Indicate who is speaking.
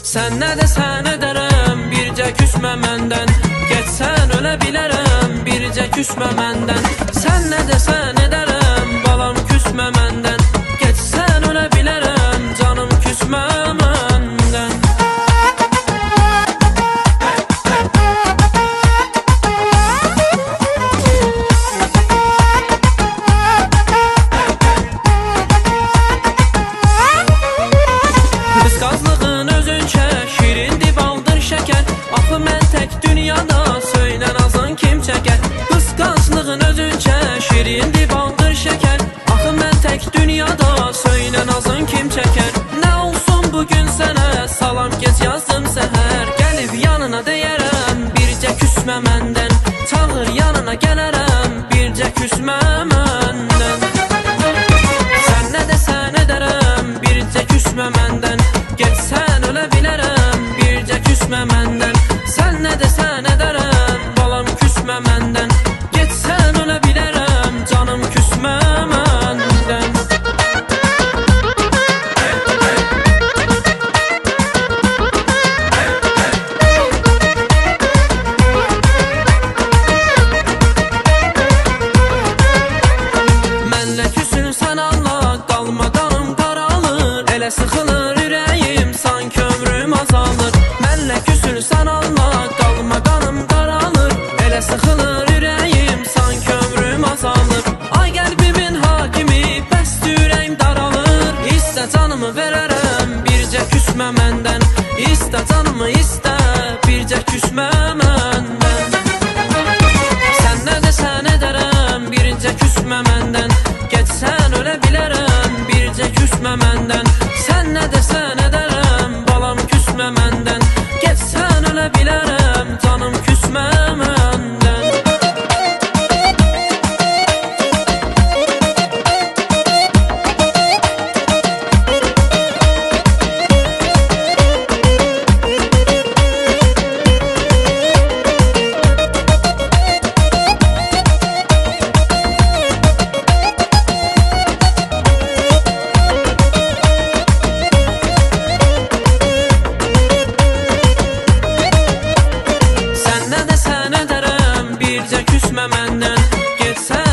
Speaker 1: Sən nə desən edərəm, bircə küsmə məndən. Getsən ölə bilərəm, bircə küsmə məndən. Sən nə desən edərəm, balam küsmə məndən. Getsən ölə bilərəm, canım küsmə məndən. Qısqazlığın özün çək, şirindir baldır şəkər. Axı mən tək dünyada söylən azın kim çəkər? Qısqanclığın özün çək, şirindir baldır şəkər. Axı mən tək dünyada söylən azın kim çəkər? Nə olsun bugün sənə, salam gec yazdım səhər. Gəlib yanına deyərəm, bircə küsmə məndən. Çağır yanına gələrəm, bircə küsmə məndən. Sən nə desən edərəm, bircə küsmə məndən. Getsən ölə bilərəm, bircə küsmə məndən. Sən nə desən edərəm, balam küsmə məndən. Getsən ölə bilərəm, canım küsmə məndən. Mənlə küsülsən Allah, qalma qanım qaralır. Elə sıxılır ürəyim, sanki ömrüm azalır. Mənlə küsülsən Allah, qalma qanım qaralır. Elə sıxılır ürəyim, sanki ömrüm azalır. Ay qəlbimin hakimi, bəst ürəyim daralır. İstə canımı verərəm, bircə küsmə məndən. İstə canımı istə, bircə küsmə məndən. Sən nə desən edərəm, bircə küsmə məndən. Getsən ölə bilərəm, bircə küsmə məndən. Sən nə desən edərəm, balam küsmə məndən. Getsən ölə bilərəm, canım küsmə məndən. Sən nə desən edərəm, bircə küsmə məndən. Getsən